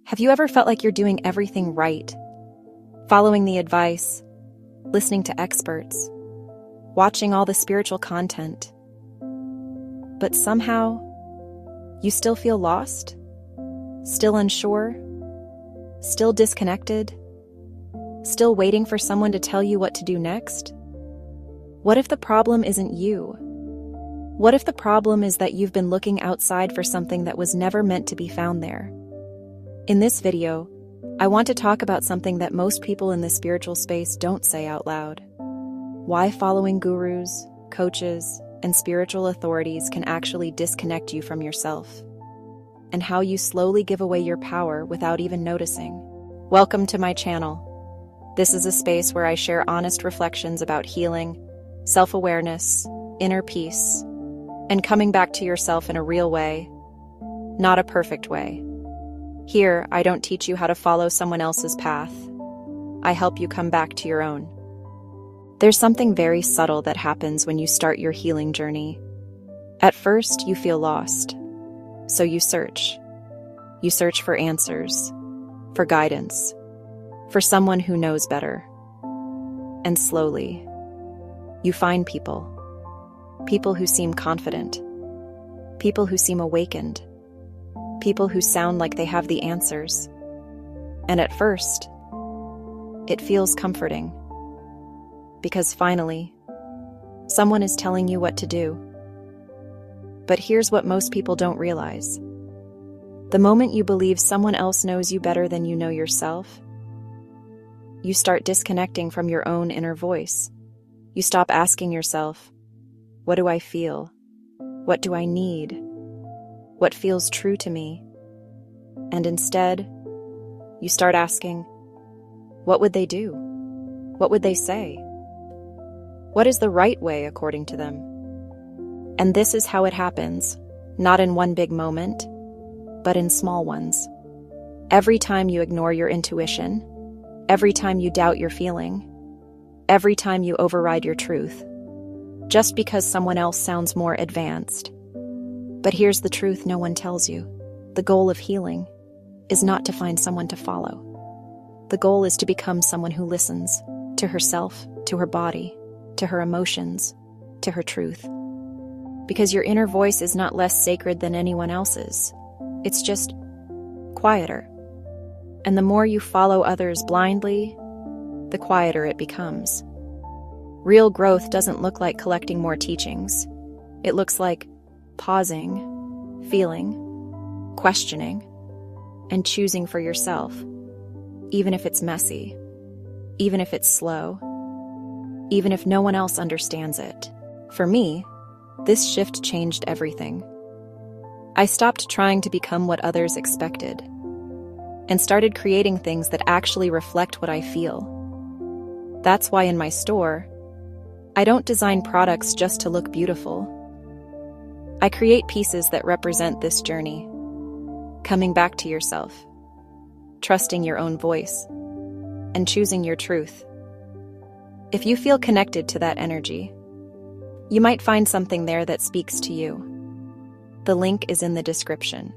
Have you ever felt like you're doing everything right? Following the advice, listening to experts, watching all the spiritual content. But somehow, you still feel lost? Still unsure? Still disconnected? Still waiting for someone to tell you what to do next? What if the problem isn't you? What if the problem is that you've been looking outside for something that was never meant to be found there? In this video, I want to talk about something that most people in the spiritual space don't say out loud. Why following gurus, coaches, and spiritual authorities can actually disconnect you from yourself. And how you slowly give away your power without even noticing. Welcome to my channel. This is a space where I share honest reflections about healing, self-awareness, inner peace, and coming back to yourself in a real way, not a perfect way. Here, I don't teach you how to follow someone else's path. I help you come back to your own. There's something very subtle that happens when you start your healing journey. At first, you feel lost. So you search. You search for answers, for guidance, for someone who knows better. And slowly, you find people. People who seem confident. People who seem awakened. People who sound like they have the answers. And at first, it feels comforting. Because finally, someone is telling you what to do. But here's what most people don't realize. The moment you believe someone else knows you better than you know yourself, you start disconnecting from your own inner voice. You stop asking yourself, what do I feel? What do I need? What feels true to me? And instead, you start asking, what would they do? What would they say? What is the right way according to them? And this is how it happens, not in one big moment, but in small ones. Every time you ignore your intuition, every time you doubt your feeling, every time you override your truth, just because someone else sounds more advanced. But here's the truth no one tells you. The goal of healing is not to find someone to follow. The goal is to become someone who listens to herself, to her body, to her emotions, to her truth. Because your inner voice is not less sacred than anyone else's. It's just quieter. And the more you follow others blindly, the quieter it becomes. Real growth doesn't look like collecting more teachings. It looks like pausing, feeling, questioning, and choosing for yourself, even if it's messy, even if it's slow, even if no one else understands it. For me, this shift changed everything. I stopped trying to become what others expected and started creating things that actually reflect what I feel. That's why in my store, I don't design products just to look beautiful. I create pieces that represent this journey, coming back to yourself, trusting your own voice, and choosing your truth. If you feel connected to that energy, you might find something there that speaks to you. The link is in the description.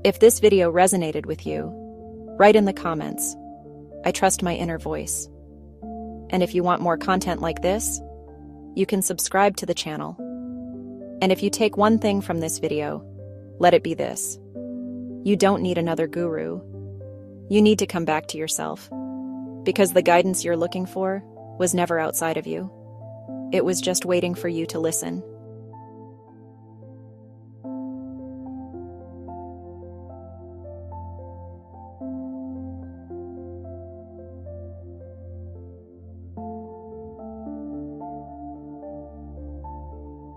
If this video resonated with you, write in the comments. I trust my inner voice. And if you want more content like this, you can subscribe to the channel. And if you take one thing from this video, let it be this. You don't need another guru. You need to come back to yourself. Because the guidance you're looking for was never outside of you. It was just waiting for you to listen.